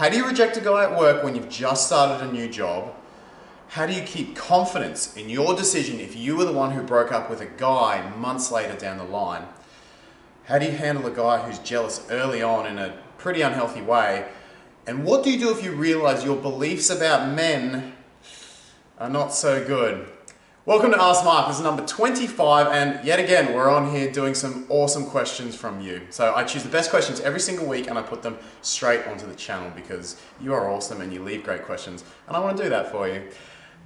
How do you reject a guy at work when you've just started a new job? How do you keep confidence in your decision if you were the one who broke up with a guy months later down the line? How do you handle a guy who's jealous early on in a pretty unhealthy way? And what do you do if you realize your beliefs about men are not so good? Welcome to Ask Mark. This is number 25, and yet again, we're on here doing some awesome questions from you. So I choose the best questions every single week and I put them straight onto the channel because you are awesome and you leave great questions, and I want to do that for you.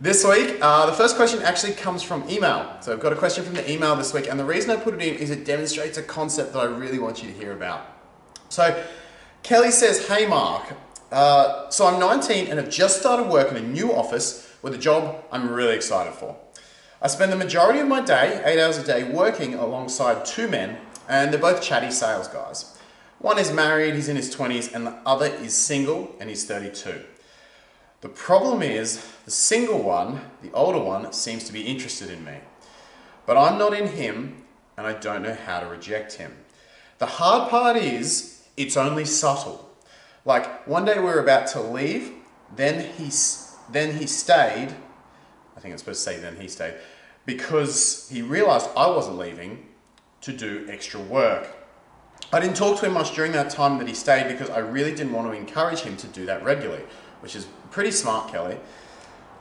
This week, the first question actually comes from email. So I've got a question from the email this week, and the reason I put it in is it demonstrates a concept that I really want you to hear about. So Kelly says, "Hey Mark, so I'm 19 and have just started work in a new office with a job I'm really excited for. I spend the majority of my day, 8 hours a day, working alongside two men, and they're both chatty sales guys. One is married, he's in his 20s, and the other is single and he's 32. The problem is, the single one, the older one, seems to be interested in me. But I'm not in him, and I don't know how to reject him. The hard part is, it's only subtle. Like, one day we were about to leave, then he stayed, I think I'm supposed to say then he stayed, because he realized I wasn't leaving to do extra work. I didn't talk to him much during that time that he stayed because I really didn't want to encourage him to do that regularly, which is pretty smart, Kelly.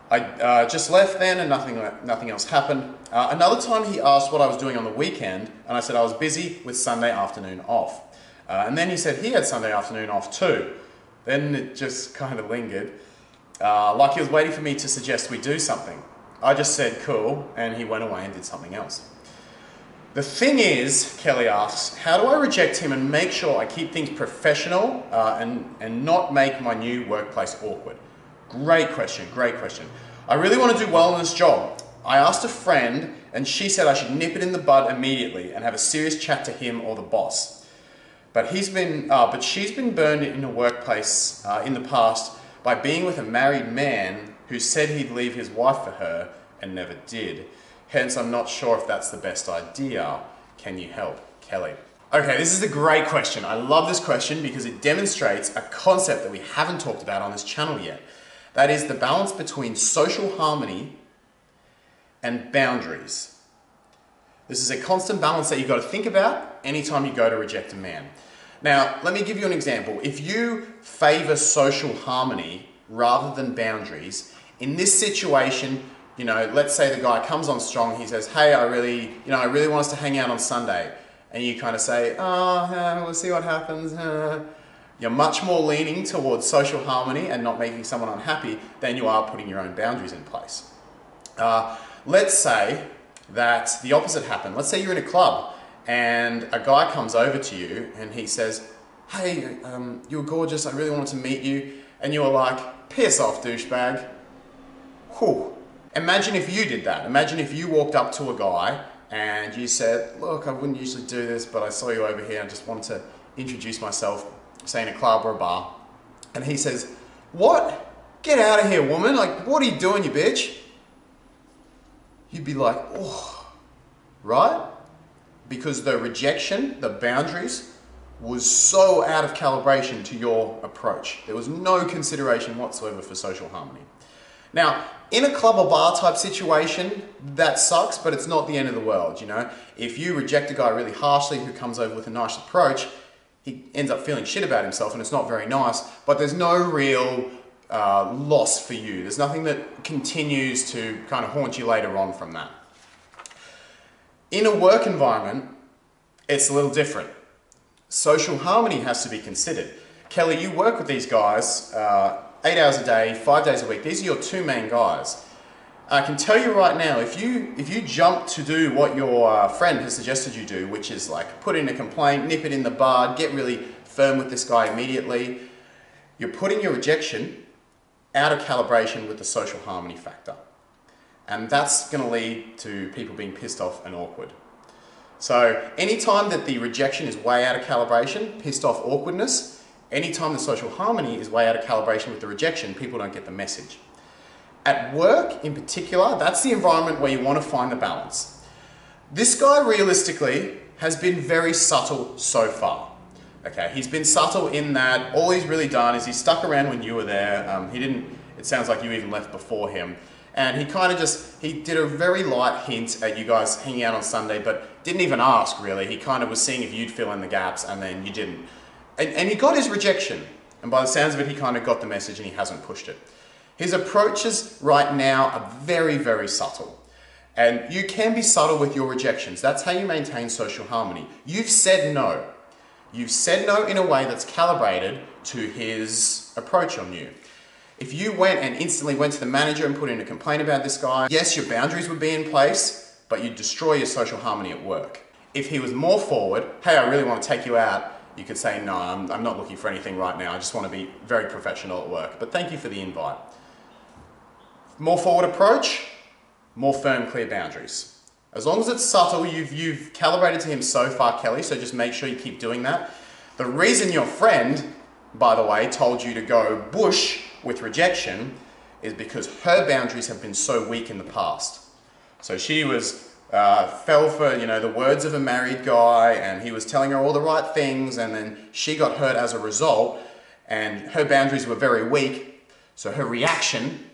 I just left then and nothing else happened. Another time he asked what I was doing on the weekend, and I said I was busy with Sunday afternoon off. And then he said he had Sunday afternoon off too. Then it just kind of lingered, like he was waiting for me to suggest we do something. I just said cool, and he went away and did something else. The thing is," Kelly asks, "how do I reject him and make sure I keep things professional and not make my new workplace awkward?" Great question, great question. I really want to do well in this job. I asked a friend and she said I should nip it in the bud immediately and have a serious chat to him or the boss. But she's been burned in a workplace in the past by being with a married man who said he'd leave his wife for her and never did. Hence, I'm not sure if that's the best idea. Can you help? Kelly. Okay, this is a great question. I love this question because it demonstrates a concept that we haven't talked about on this channel yet. That is the balance between social harmony and boundaries. This is a constant balance that you've got to think about anytime you go to reject a man. Now, let me give you an example. If you favor social harmony rather than boundaries, in this situation, let's say the guy comes on strong, he says, "Hey, I really want us to hang out on Sunday." And you kind of say, we'll see what happens. You're much more leaning towards social harmony and not making someone unhappy than you are putting your own boundaries in place. Let's say that the opposite happened. Let's say you're in a club and a guy comes over to you and he says, "Hey, you're gorgeous, I really wanted to meet you." And you're like, "Piss off, douchebag." Whew. Imagine if you did that. Imagine if you walked up to a guy and you said, "Look, I wouldn't usually do this, but I saw you over here. I just wanted to introduce myself," say in a club or a bar. And he says, "What? Get out of here, woman. Like, what are you doing, you bitch?" You'd be like, "Oh," right? Because the rejection, the boundaries, was so out of calibration to your approach. There was no consideration whatsoever for social harmony. Now, in a club or bar type situation, that sucks, but it's not the end of the world, If you reject a guy really harshly who comes over with a nice approach, he ends up feeling shit about himself and it's not very nice, but there's no real loss for you. There's nothing that continues to kind of haunt you later on from that. In a work environment, it's a little different. Social harmony has to be considered. Kelly, you work with these guys 8 hours a day, 5 days a week. These are your two main guys. I can tell you right now, if you jump to do what your friend has suggested you do, which is like put in a complaint, nip it in the bud, get really firm with this guy immediately, you're putting your rejection out of calibration with the social harmony factor. And that's going to lead to people being pissed off and awkward. So anytime that the rejection is way out of calibration, pissed off, awkwardness, anytime the social harmony is way out of calibration with the rejection, people don't get the message. At work in particular, that's the environment where you want to find the balance. This guy realistically has been very subtle so far. Okay, he's been subtle in that all he's really done is he stuck around when you were there. It sounds like you even left before him. And he kind of he did a very light hint at you guys hanging out on Sunday, but didn't even ask really. He kind of was seeing if you'd fill in the gaps, and then you didn't. And he got his rejection. And by the sounds of it, he kind of got the message and he hasn't pushed it. His approaches right now are very, very subtle. And you can be subtle with your rejections. That's how you maintain social harmony. You've said no. You've said no in a way that's calibrated to his approach on you. If you went and instantly went to the manager and put in a complaint about this guy, yes, your boundaries would be in place, but you'd destroy your social harmony at work. If he was more forward, hey, I really want to take you out, you could say, no, I'm not looking for anything right now. I just want to be very professional at work, but thank you for the invite. More forward approach, more firm, clear boundaries. As long as it's subtle, you've calibrated to him so far, Kelly, so just make sure you keep doing that. The reason your friend, by the way, told you to go bush with rejection is because her boundaries have been so weak in the past. So she fell for the words of a married guy, and he was telling her all the right things, and then she got hurt as a result, and her boundaries were very weak. So her reaction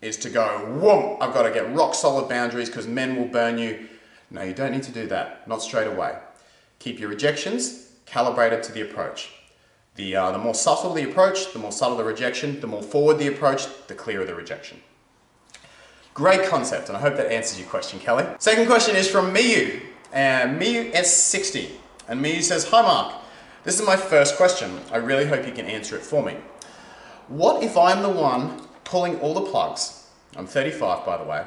is to go, whoom, I've got to get rock solid boundaries because men will burn you. No, you don't need to do that, not straight away. Keep your rejections calibrated to the approach. The more subtle the approach, the more subtle the rejection, the more forward the approach, the clearer the rejection. Great concept, and I hope that answers your question, Kelly. Second question is from Miyu, Miyu S60. And Miyu says, hi Mark, this is my first question. I really hope you can answer it for me. What if I'm the one pulling all the plugs? I'm 35, by the way.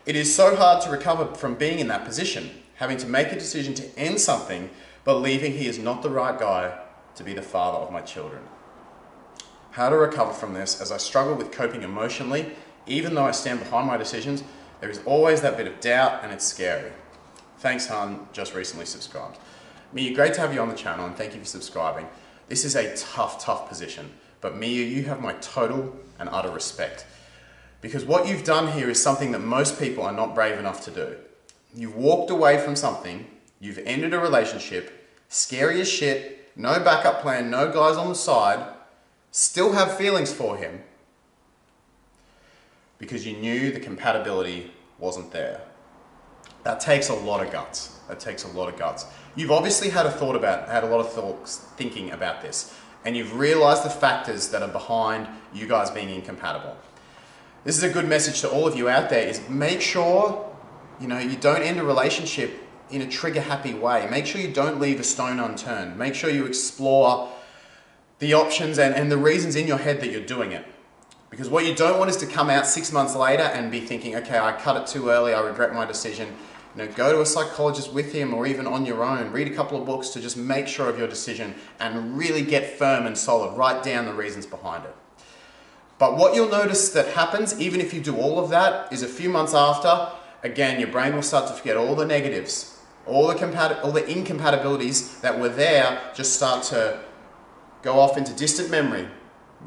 It is so hard to recover from being in that position, having to make a decision to end something, believing he is not the right guy to be the father of my children. How to recover from this as I struggle with coping emotionally. Even though I stand behind my decisions, there is always that bit of doubt, and it's scary. Thanks, hon, just recently subscribed. Miyu, great to have you on the channel, and thank you for subscribing. This is a tough position, but Miyu, you have my total and utter respect. Because what you've done here is something that most people are not brave enough to do. You've walked away from something, you've ended a relationship, scary as shit, no backup plan, no guys on the side, still have feelings for him, because you knew the compatibility wasn't there. That takes a lot of guts. That takes a lot of guts. You've obviously had a lot of thoughts thinking about this, and you've realized the factors that are behind you guys being incompatible. This is a good message to all of you out there, is make sure you don't end a relationship in a trigger happy way. Make sure you don't leave a stone unturned. Make sure you explore the options and the reasons in your head that you're doing it. Because what you don't want is to come out 6 months later and be thinking, okay, I cut it too early, I regret my decision. Go to a psychologist with him, or even on your own. Read a couple of books to just make sure of your decision and really get firm and solid. Write down the reasons behind it. But what you'll notice that happens, even if you do all of that, is a few months after, again, your brain will start to forget all the negatives. All the incompatibilities that were there just start to go off into distant memory.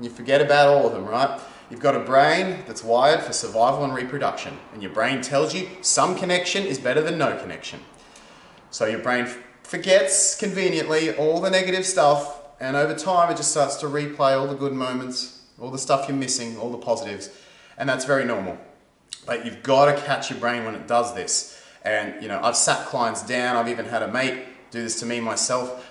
You forget about all of them, right? You've got a brain that's wired for survival and reproduction, and your brain tells you some connection is better than no connection. So your brain forgets conveniently all the negative stuff, and over time it just starts to replay all the good moments, all the stuff you're missing, all the positives, and that's very normal. But you've got to catch your brain when it does this. And I've sat clients down, I've even had a mate do this to me myself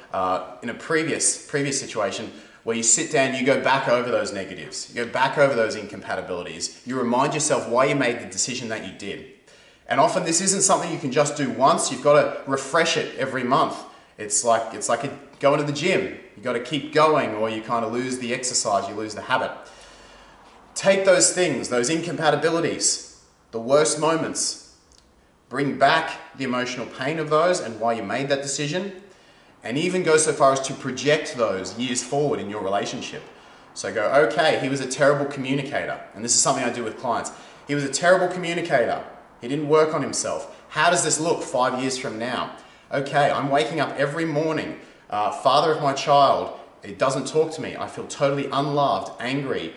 in a previous situation, where you sit down, you go back over those negatives, you go back over those incompatibilities, you remind yourself why you made the decision that you did. And often this isn't something you can just do once, you've got to refresh it every month. It's like going to the gym. You've got to keep going, or you kind of lose the exercise, you lose the habit. Take those things, those incompatibilities, the worst moments, bring back the emotional pain of those and why you made that decision, and even go so far as to project those years forward in your relationship. So go, okay, he was a terrible communicator. And this is something I do with clients. He was a terrible communicator. He didn't work on himself. How does this look 5 years from now? Okay, I'm waking up every morning, father of my child, he doesn't talk to me. I feel totally unloved, angry.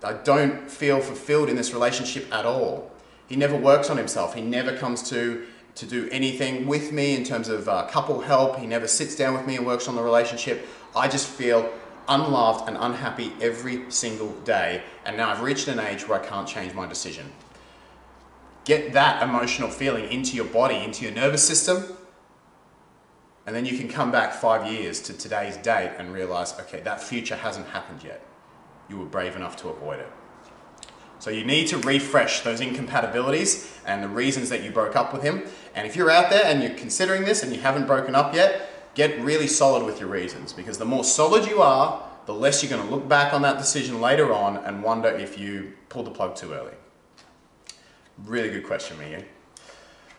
I don't feel fulfilled in this relationship at all. He never works on himself. He never comes to to do anything with me in terms of couple help. He never sits down with me and works on the relationship. I just feel unloved and unhappy every single day. And now I've reached an age where I can't change my decision. Get that emotional feeling into your body, into your nervous system. And then you can come back 5 years to today's date and realize, okay, that future hasn't happened yet. You were brave enough to avoid it. So you need to refresh those incompatibilities and the reasons that you broke up with him. And if you're out there and you're considering this and you haven't broken up yet, get really solid with your reasons, because the more solid you are, the less you're going to look back on that decision later on and wonder if you pulled the plug too early. Really good question, Miyu.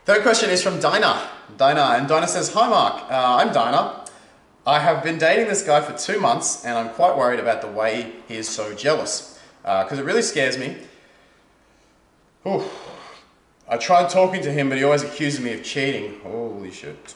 Third question is from Dinah. And Dinah says, "Hi Mark, I'm Dinah. I have been dating this guy for 2 months and I'm quite worried about the way he is so jealous, because it really scares me. I tried talking to him, but he always accuses me of cheating. Holy shit.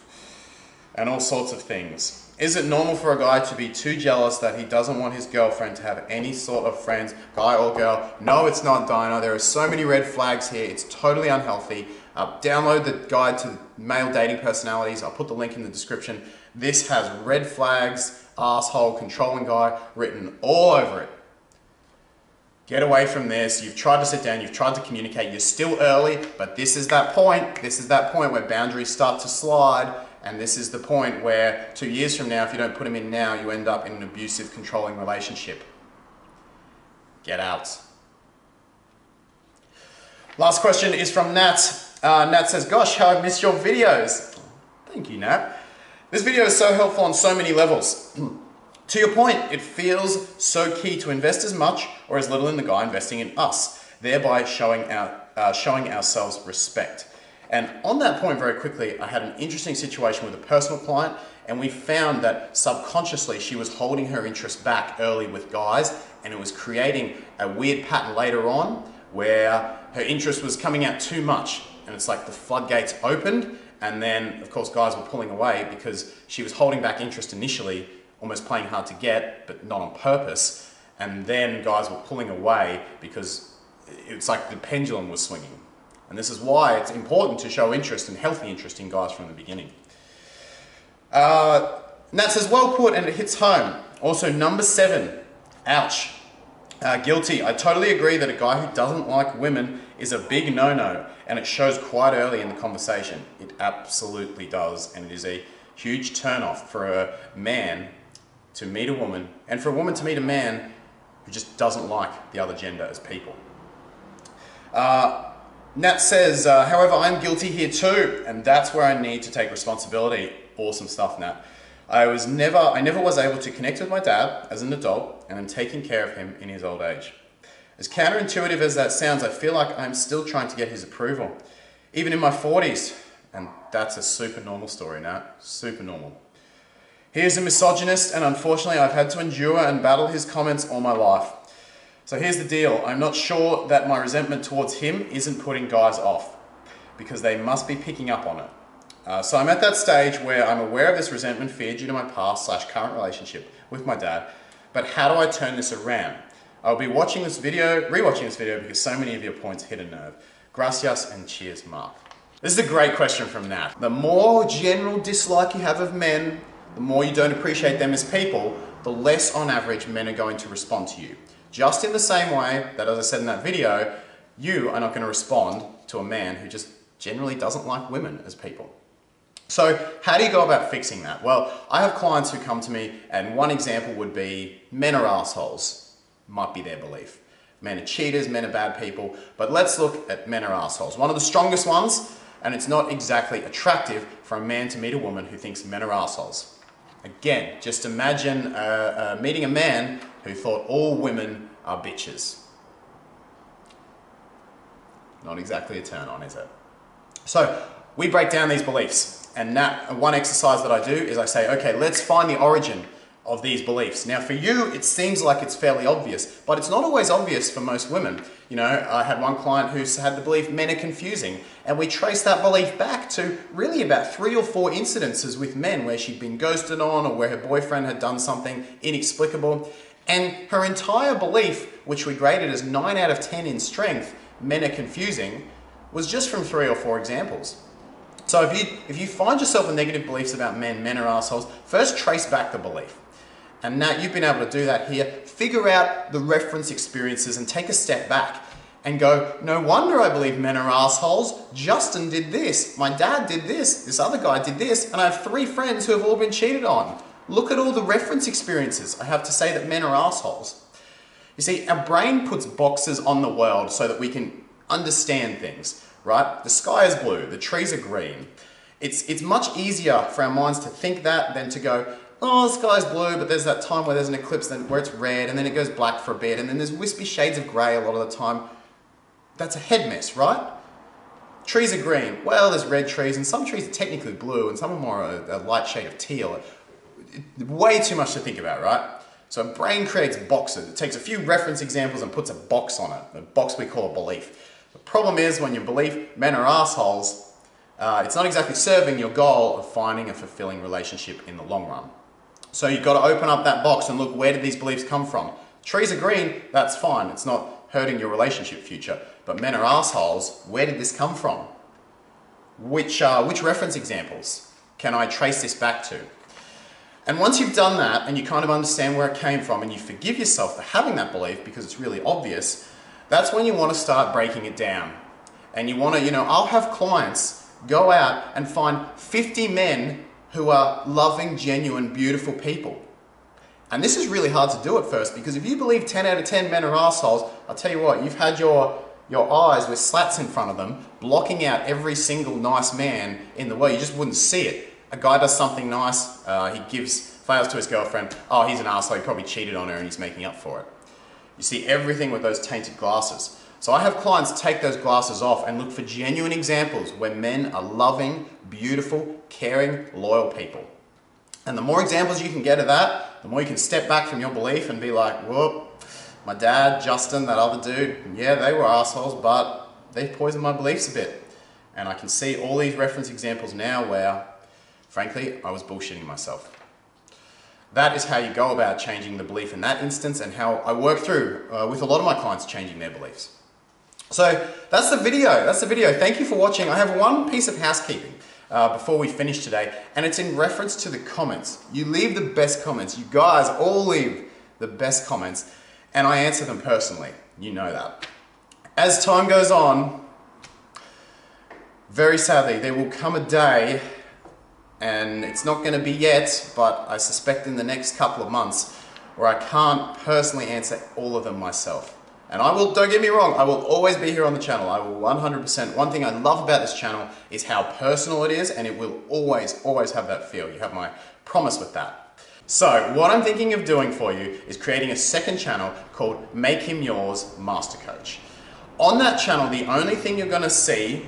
And all sorts of things. Is it normal for a guy to be too jealous that he doesn't want his girlfriend to have any sort of friends, guy or girl?" No, it's not, Dinah. There are so many red flags here. It's totally unhealthy. Download the guide to male dating personalities. I'll put the link in the description. This has red flags, asshole, controlling guy written all over it. Get away from this. You've tried to sit down, you've tried to communicate, you're still early, but this is that point. This is that point where boundaries start to slide, and this is the point where 2 years from now, if you don't put them in now, you end up in an abusive, controlling relationship. Get out. Last question is from Nat. Nat says, "Gosh, how I missed your videos." Thank you, Nat. This video is so helpful on so many levels. To your point, it feels so key to invest as much or as little in the guy investing in us, thereby showing ourselves respect. And on that point, very quickly, I had an interesting situation with a personal client, and we found that subconsciously she was holding her interest back early with guys, and it was creating a weird pattern later on where her interest was coming out too much. And it's like the floodgates opened, and then, of course, guys were pulling away because she was holding back interest initially, almost playing hard to get, but not on purpose. And then guys were pulling away because it's like the pendulum was swinging. And this is why it's important to show interest and healthy interest in guys from the beginning. Nat says, "Well put, and it hits home." Also, number 7, ouch. Guilty. I totally agree that a guy who doesn't like women is a big no-no, and it shows quite early in the conversation. It absolutely does, and it is a huge turn-off for a man to meet a woman, and for a woman to meet a man who just doesn't like the other gender as people. Nat says, "However, I'm guilty here too, and that's where I need to take responsibility." Awesome stuff, Nat. I never was able to connect with my dad as an adult, and I'm taking care of him in his old age. As counterintuitive as that sounds, I feel like I'm still trying to get his approval, even in my 40s. And that's a super normal story, Nat. Super normal. He is a misogynist, and unfortunately I've had to endure and battle his comments all my life. So here's the deal. I'm not sure that my resentment towards him isn't putting guys off, because they must be picking up on it. So I'm at that stage where I'm aware of this resentment fear due to my past/current relationship with my dad, but how do I turn this around? I'll be rewatching this video because so many of your points hit a nerve. Gracias and cheers, Mark. This is a great question from Nat. The more general dislike you have of men, the more you don't appreciate them as people, the less on average men are going to respond to you. Just in the same way that, as I said in that video, you are not going to respond to a man who just generally doesn't like women as people. So how do you go about fixing that? Well, I have clients who come to me, and one example would be men are assholes, might be their belief. Men are cheaters, men are bad people, but let's look at men are assholes. One of the strongest ones, and it's not exactly attractive for a man to meet a woman who thinks men are assholes. Again, just imagine meeting a man who thought all women are bitches. Not exactly a turn on, is it? So we break down these beliefs. And one exercise that I do is I say, okay, let's find the origin of these beliefs. Now for you, it seems like it's fairly obvious, but it's not always obvious for most women. You know, I had one client who had the belief men are confusing, and we traced that belief back to really about 3 or 4 incidences with men where she'd been ghosted on or where her boyfriend had done something inexplicable. And her entire belief, which we graded as 9 out of 10 in strength, men are confusing, was just from 3 or 4 examples. So if you find yourself with negative beliefs about men are assholes, first trace back the belief. And now you've been able to do that here. Figure out the reference experiences and take a step back and go, no wonder I believe men are assholes. Justin did this, my dad did this other guy did this, and I have 3 friends who have all been cheated on. Look at all the reference experiences I have to say that men are assholes. You see, our brain puts boxes on the world so that we can understand things. Right? The sky is blue, the trees are green. It's much easier for our minds to think that than to go, oh, the sky's blue, but there's that time where there's an eclipse where it's red, and then it goes black for a bit, and then there's wispy shades of grey a lot of the time. That's a head mess, right? Trees are green. Well, there's red trees, and some trees are technically blue, and some are more a light shade of teal. Way too much to think about, right? So a brain creates boxes. It takes a few reference examples and puts a box on it, a box we call a belief. The problem is when you believe men are assholes, it's not exactly serving your goal of finding a fulfilling relationship in the long run. So you've got to open up that box and look, where did these beliefs come from? Trees are green, that's fine. It's not hurting your relationship future. But men are assholes, where did this come from? Which reference examples can I trace this back to? And once you've done that and you kind of understand where it came from and you forgive yourself for having that belief because it's really obvious, that's when you want to start breaking it down. And you want to, I'll have clients go out and find 50 men who are loving, genuine, beautiful people. And this is really hard to do at first because if you believe 10 out of 10 men are assholes, I'll tell you what, you've had your eyes with slats in front of them, blocking out every single nice man in the world. You just wouldn't see it. A guy does something nice, he fails to his girlfriend, oh, he's an asshole, he probably cheated on her and he's making up for it. You see everything with those tainted glasses. So I have clients take those glasses off and look for genuine examples where men are loving, beautiful, caring, loyal people. And the more examples you can get of that, the more you can step back from your belief and be like, whoop, my dad, Justin, that other dude, yeah, they were assholes, but they poisoned my beliefs a bit. And I can see all these reference examples now where, frankly, I was bullshitting myself. That is how you go about changing the belief in that instance and how I work through with a lot of my clients changing their beliefs. So that's the video. Thank you for watching. I have one piece of housekeeping before we finish today, and it's in reference to the comments. You leave the best comments. You guys all leave the best comments, and I answer them personally. You know that. As time goes on, very sadly, there will come a day, and it's not going to be yet, but I suspect in the next couple of months, where I can't personally answer all of them myself. And I will, don't get me wrong, I will always be here on the channel. I will 100%. One thing I love about this channel is how personal it is, and it will always, always have that feel. You have my promise with that. So what I'm thinking of doing for you is creating a second channel called Make Him Yours Master Coach. On that channel, the only thing you're going to see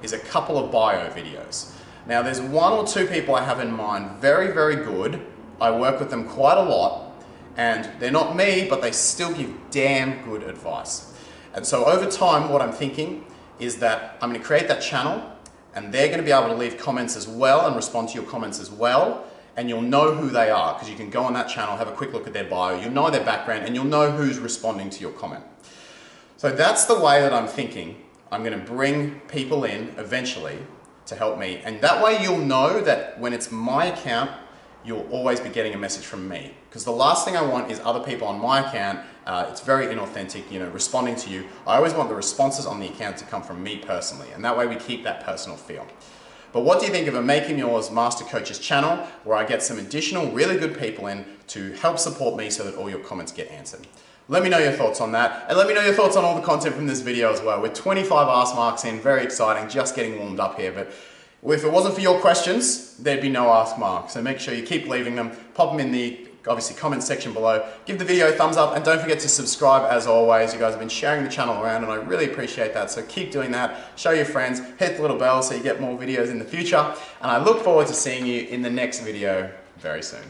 is a couple of bio videos. Now there's 1 or 2 people I have in mind, very, very good. I work with them quite a lot, and they're not me, but they still give damn good advice. And so over time, what I'm thinking is that I'm going to create that channel, and they're going to be able to leave comments as well and respond to your comments as well, and you'll know who they are because you can go on that channel, have a quick look at their bio, you'll know their background, and you'll know who's responding to your comment. So that's the way that I'm thinking. I'm going to bring people in eventually to help me, and that way you'll know that when it's my account, you'll always be getting a message from me. Because the last thing I want is other people on my account, it's very inauthentic, responding to you. I always want the responses on the account to come from me personally, and that way we keep that personal feel. But what do you think of a Make Him Yours Master Coaches channel where I get some additional really good people in to help support me so that all your comments get answered? Let me know your thoughts on that, and let me know your thoughts on all the content from this video as well. We're 25 ask marks in, very exciting, just getting warmed up here, but if it wasn't for your questions, there'd be no ask mark. So make sure you keep leaving them, pop them in the, obviously, comment section below, give the video a thumbs up, and don't forget to subscribe as always. You guys have been sharing the channel around, and I really appreciate that, so keep doing that. Show your friends, hit the little bell so you get more videos in the future, and I look forward to seeing you in the next video very soon.